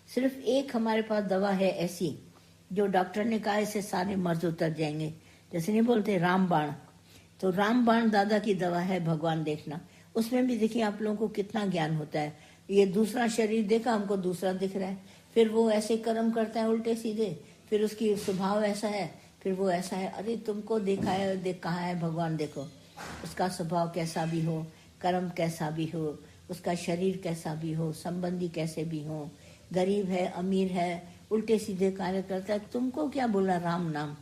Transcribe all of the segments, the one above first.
सिर्फ एक हमारे पास दवा है ऐसी जो डॉक्टर ने कहा इससे सारे मर्ज उतर जाएंगे, जैसे नहीं बोलते रामबाण। तो रामबाण दादा की दवा है भगवान देखना। उसमें भी देखिए आप लोगों को कितना ज्ञान होता है। ये दूसरा शरीर देखा, हमको दूसरा दिख रहा है, फिर वो ऐसे कर्म करता है उल्टे सीधे, फिर उसकी स्वभाव ऐसा है, फिर वो ऐसा है। अरे तुमको देखा है, देख कहाँ है भगवान, देखो उसका स्वभाव कैसा भी हो, कर्म कैसा भी हो, उसका शरीर कैसा भी हो, संबंधी कैसे भी हो, गरीब है अमीर है, उल्टे सीधे कार्य करता है। तुमको क्या बोला राम नाम,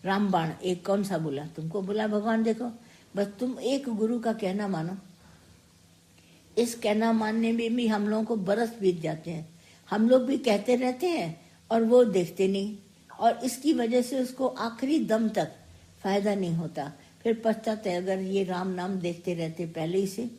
रामबाण एक कौन सा बोला तुमको? बोला भगवान देखो। बस तुम एक गुरु का कहना मानो। इस कहना मानने में भी हम लोगों को बरस बीत जाते हैं। हम लोग भी कहते रहते हैं और वो देखते नहीं, और इसकी वजह से उसको आखिरी दम तक फायदा नहीं होता। फिर पछताते हैं अगर ये राम नाम देखते रहते पहले ही से,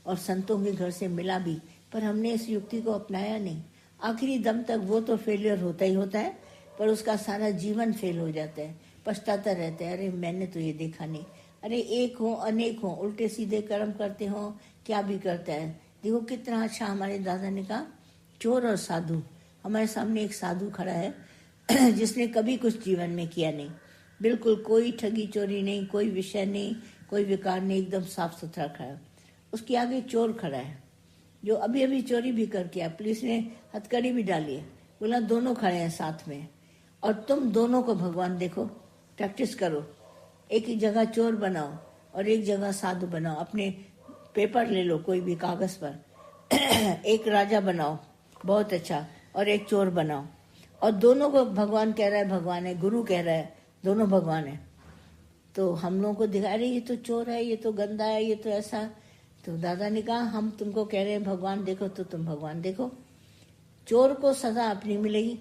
और संतों के घर से मिला भी, पर हमने इस युक्ति को अपनाया नहीं। आखिरी दम तक वो तो फेलियर होता ही होता है, पर उसका सारा जीवन फेल हो जाता है। पछताता रहता है, अरे मैंने तो ये देखा नहीं। अरे एक हो अनेक हो, उल्टे सीधे कर्म करते हो, क्या भी करता है। देखो कितना अच्छा हमारे दादा ने कहा, चोर और साधु। हमारे सामने एक साधु खड़ा है जिसने कभी कुछ जीवन में किया नहीं, बिल्कुल कोई ठगी चोरी नहीं, कोई विषय नहीं, कोई विकार नहीं, एकदम साफ सुथरा खड़ा। उसके आगे चोर खड़ा है जो अभी अभी चोरी भी करके आया, पुलिस ने हथकड़ी भी डाली है। बोला दोनों खड़े हैं साथ में, और तुम दोनों को भगवान देखो, प्रैक्टिस करो। एक ही जगह चोर बनाओ और एक जगह साधु बनाओ। अपने पेपर ले लो कोई भी कागज पर एक राजा बनाओ बहुत अच्छा, और एक चोर बनाओ, और दोनों को भगवान कह रहा है भगवान है, गुरु कह रहा है दोनों भगवान है। तो हम लोगों को दिखा रहे ये तो चोर है, ये तो गंदा है, ये तो ऐसा। तो दादा ने कहा हम तुमको कह रहे हैं भगवान देखो, तो तुम भगवान देखो। चोर को सजा अपनी मिलेगी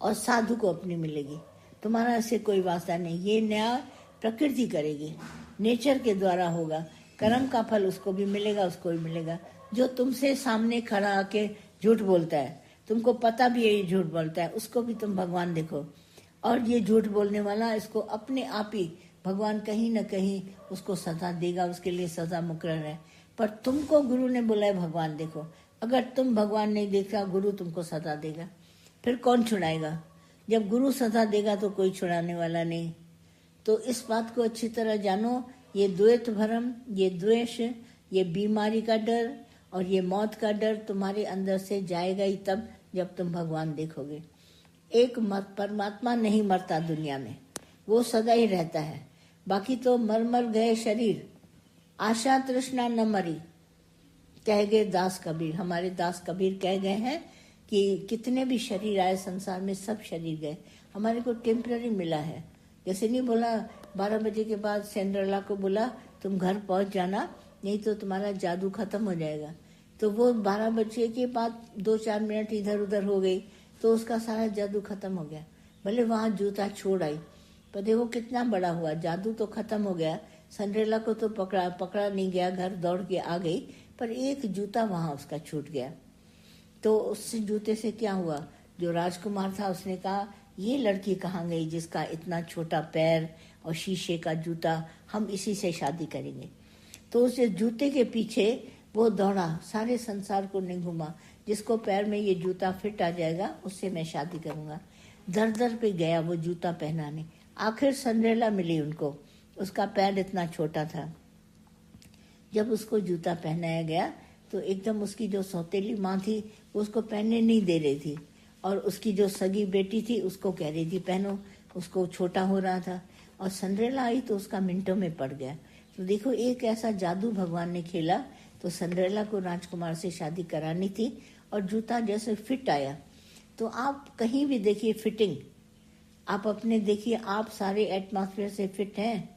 और साधु को अपनी मिलेगी, तुम्हारा ऐसे कोई वास्ता नहीं। ये न्याय प्रकृति करेगी, नेचर के द्वारा होगा। कर्म का फल उसको भी मिलेगा, उसको भी मिलेगा। जो तुमसे सामने खड़ा आके झूठ बोलता है, तुमको पता भी है ये झूठ बोलता है, उसको भी तुम भगवान देखो। और ये झूठ बोलने वाला, इसको अपने आप ही भगवान कहीं न कहीं उसको सजा देगा, उसके लिए सजा मुकर्रर है। पर तुमको गुरु ने बोला है भगवान देखो। अगर तुम भगवान नहीं देखा, गुरु तुमको सजा देगा। फिर कौन छुड़ाएगा? जब गुरु सजा देगा तो कोई छुड़ाने वाला नहीं। तो इस बात को अच्छी तरह जानो, ये द्वैत भ्रम, ये द्वेष, ये बीमारी का डर और ये मौत का डर तुम्हारे अंदर से जाएगा ही तब जब तुम भगवान देखोगे। एक परमात्मा नहीं मरता दुनिया में, वो सदा ही रहता है। बाकी तो मर मर गए शरीर, आशा तृष्णा न मरी, कह गए दास कबीर। हमारे दास कबीर कह गए हैं कि कितने भी शरीर आए संसार में, सब शरीर गए, हमारे को टेम्पररी मिला है। जैसे नहीं बोला 12 बजे के बाद सिंड्रेला को बोला तुम घर पहुंच जाना, नहीं तो तुम्हारा जादू खत्म हो जाएगा। तो वो 12 बजे के बाद 2-4 मिनट इधर उधर हो गई तो उसका सारा जादू खत्म हो गया। भले वहां जूता छोड़ आई, पर देखो कितना बड़ा हुआ, जादू तो खत्म हो गया। सिंड्रेला को तो पकड़ा नहीं गया, घर दौड़ के आ गई, पर एक जूता वहां उसका छूट गया। तो उस जूते से क्या हुआ? जो राजकुमार था उसने कहा ये लड़की कहाँ गई जिसका इतना छोटा पैर और शीशे का जूता, हम इसी से शादी करेंगे। तो उस जूते के पीछे वो दौड़ा, सारे संसार को नहीं घूमा, जिसको पैर में ये जूता फिट आ जाएगा उससे मैं शादी करूंगा। दर दर पे गया वो जूता पहनाने, आखिर सिंड्रेला मिली उनको, उसका पैर इतना छोटा था। जब उसको जूता पहनाया गया तो एकदम उसकी जो सौतेली माँ थी उसको पहनने नहीं दे रही थी, और उसकी जो सगी बेटी थी उसको कह रही थी पहनो, उसको छोटा हो रहा था। और सिंड्रेला आई तो उसका मिनटों में पड़ गया। तो देखो एक ऐसा जादू भगवान ने खेला। तो सिंड्रेला को राजकुमार से शादी करानी थी और जूता जैसे फिट आया। तो आप कहीं भी देखिए फिटिंग, आप अपने देखिए, आप सारे एटमॉस्फेयर से फिट हैं,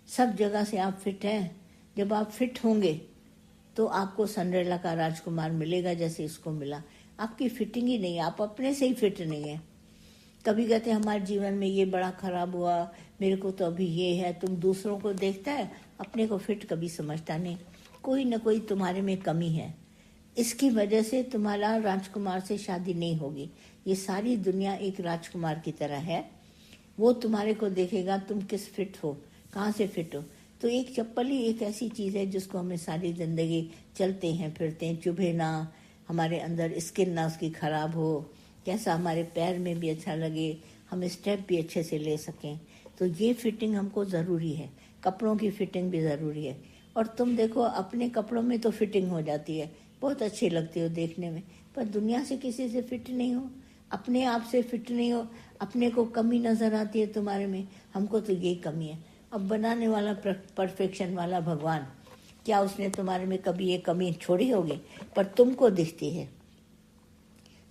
सब जगह से आप फिट हैं। जब आप फिट होंगे तो आपको सिंड्रेला का राजकुमार मिलेगा जैसे इसको मिला। आपकी फिटिंग ही नहीं है, आप अपने से ही फिट नहीं है। कभी कहते हैं हमारे जीवन में ये बड़ा खराब हुआ, मेरे को तो अभी ये है। तुम दूसरों को देखता है, अपने को फिट कभी समझता नहीं। कोई न कोई तुम्हारे में कमी है, इसकी वजह से तुम्हारा राजकुमार से शादी नहीं होगी। ये सारी दुनिया एक राजकुमार की तरह है, वो तुम्हारे को देखेगा तुम किस फिट हो, कहाँ से फिट हो। तो एक चप्पल ही एक ऐसी चीज़ है जिसको हमें सारी जिंदगी चलते हैं फिरते हैं, चुभे ना, हमारे अंदर स्किन ना उसकी खराब हो, कैसा हमारे पैर में भी अच्छा लगे, हम स्टेप भी अच्छे से ले सकें। तो ये फिटिंग हमको ज़रूरी है, कपड़ों की फिटिंग भी ज़रूरी है। और तुम देखो अपने कपड़ों में तो फिटिंग हो जाती है, बहुत अच्छी लगती हो देखने में, पर दुनिया से किसी से फिट नहीं हो, अपने आप से फिट नहीं हो, अपने को कमी नज़र आती है तुम्हारे में, हमको तो यही कमी है। अब बनाने वाला परफेक्शन वाला भगवान, क्या उसने तुम्हारे में कभी ये कमी छोड़ी होगी? पर तुमको दिखती है,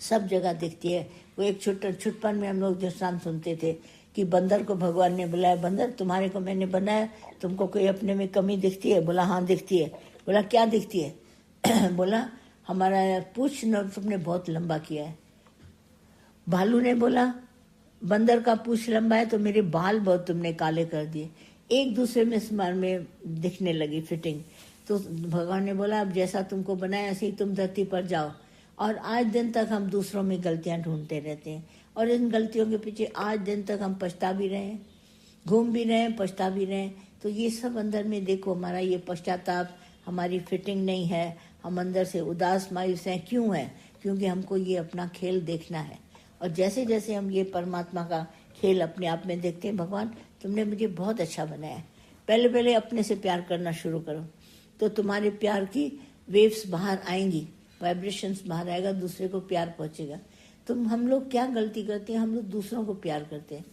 सब जगह दिखती है। वो एक छुटपन में हम लोग दृष्टांत सुनते थे कि बंदर को भगवान ने बुलाया, बंदर तुम्हारे को मैंने बनाया, तुमको कोई अपने में कमी दिखती है? बोला हाँ दिखती है। बोला क्या दिखती है? बोला हमारा पूछ न तुमने बहुत लंबा किया है। भालू ने बोला बंदर का पूछ लंबा है तो मेरे बाल बहुत तुमने काले कर दिए। एक दूसरे में स्मरण में दिखने लगी फिटिंग। तो भगवान ने बोला अब जैसा तुमको बनाया ऐसे ही तुम धरती पर जाओ। और आज दिन तक हम दूसरों में गलतियां ढूंढते रहते हैं, और इन गलतियों के पीछे आज दिन तक हम पछता भी रहे हैं, घूम भी रहे हैं, पछता भी रहे हैं। तो ये सब अंदर में देखो, हमारा ये पश्चाताप, हमारी फिटिंग नहीं है, हम अंदर से उदास मायूस हैं। क्यों है? क्योंकि हमको ये अपना खेल देखना है। और जैसे जैसे हम ये परमात्मा का खेल अपने आप में देखते हैं, भगवान तुमने मुझे बहुत अच्छा बनाया है, पहले पहले अपने से प्यार करना शुरू करो, तो तुम्हारे प्यार की वेव्स बाहर आएंगी, वाइब्रेशंस बाहर आएगा, दूसरे को प्यार पहुंचेगा। हम लोग क्या गलती करते हैं? हम लोग दूसरों को प्यार करते हैं,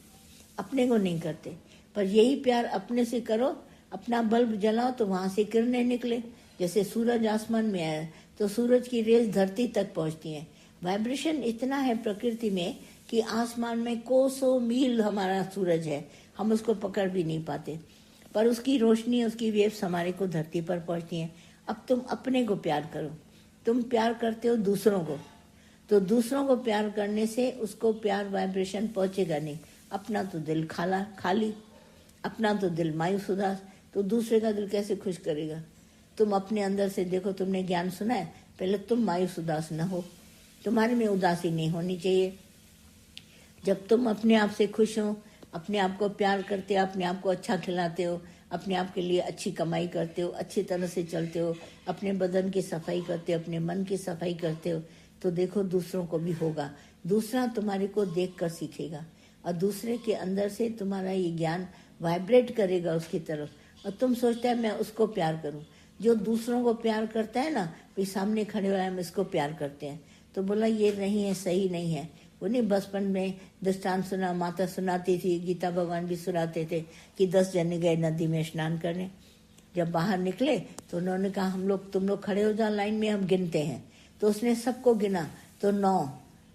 अपने को नहीं करते। पर यही प्यार अपने से करो, अपना बल्ब जलाओ तो वहां से किरणें निकले। जैसे सूरज आसमान में आया तो सूरज की रेज धरती तक पहुंचती है। वाइब्रेशन इतना है प्रकृति में कि आसमान में कोसों मील हमारा सूरज है, हम उसको पकड़ भी नहीं पाते, पर उसकी रोशनी, उसकी वेव्स हमारे को धरती पर पहुंचती हैं। अब तुम अपने को प्यार करो, तुम प्यार करते हो दूसरों को, तो दूसरों को प्यार करने से उसको प्यार वाइब्रेशन पहुंचेगा नहीं। अपना तो दिल खाली, अपना तो दिल मायूस उदास, तो दूसरे का दिल कैसे खुश करेगा? तुम अपने अंदर से देखो, तुमने ज्ञान सुना है, पहले तुम मायूस उदास न हो, तुम्हारे में उदासी नहीं होनी चाहिए। जब तुम अपने आप से खुश हो, अपने आप को प्यार करते हो, अपने आप को अच्छा खिलाते हो, अपने आप के लिए अच्छी कमाई करते हो, अच्छी तरह से चलते हो, अपने बदन की सफाई करते हो, अपने मन की सफाई करते हो, तो देखो दूसरों को भी होगा, दूसरा तुम्हारे को देख कर सीखेगा, और दूसरे के अंदर से तुम्हारा ये ज्ञान वाइब्रेट करेगा उसकी तरफ, और तुम सोचते है मैं उसको प्यार करूं। जो दूसरों को प्यार करता है ना, भाई सामने खड़े हुए हम इसको प्यार करते हैं, तो बोला ये नहीं है, सही नहीं है। उन्हें बचपन में दृष्टांत सुना, माता सुनाती थी, गीता भगवान भी सुनाते थे कि 10 जने गए नदी में स्नान करने। जब बाहर निकले तो उन्होंने कहा तुम लोग खड़े हो जाओ लाइन में, हम गिनते हैं। तो उसने सबको गिना तो 9,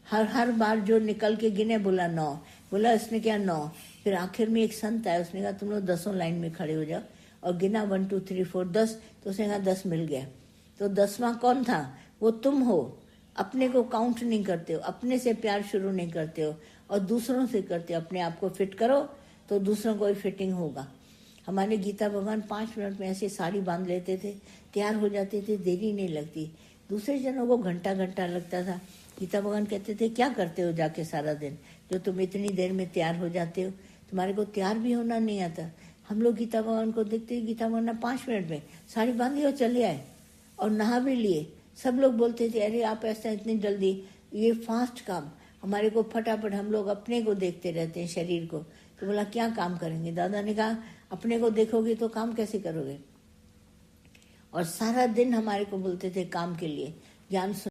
हर बार जो निकल के गिने बोला 9, बोला इसने क्या 9। फिर आखिर में एक संत आया, उसने कहा तुम लोग 10 लाइन में खड़े हो जाओ, और गिना 1 2 3 4 10, तो उसने कहा 10 मिल गया। तो 10वां कौन था? वो तुम हो। अपने को काउंट नहीं करते हो, अपने से प्यार शुरू नहीं करते हो, और दूसरों से करते हो। अपने आप को फिट करो तो दूसरों को भी फिटिंग होगा। हमारे गीता भगवान 5 मिनट में ऐसे साड़ी बांध लेते थे, तैयार हो जाते थे, देरी नहीं लगती। दूसरे जनों को घंटा घंटा लगता था। गीता भगवान कहते थे क्या करते हो जाके सारा दिन, जो तुम इतनी देर में तैयार हो जाते हो? तुम्हारे को तैयार भी होना नहीं आता। हम लोग गीता भगवान को देखते, गीता भगवान ने 5 मिनट में साड़ी बांधी और चले आए, और नहा भी लिए। सब लोग बोलते थे अरे आप ऐसा इतनी जल्दी, ये फास्ट काम, हमारे को फटाफट, हम लोग अपने को देखते रहते हैं, शरीर को। तो बोला क्या काम करेंगे? दादा ने कहा अपने को देखोगे तो काम कैसे करोगे? और सारा दिन हमारे को बोलते थे काम के लिए, ज्ञान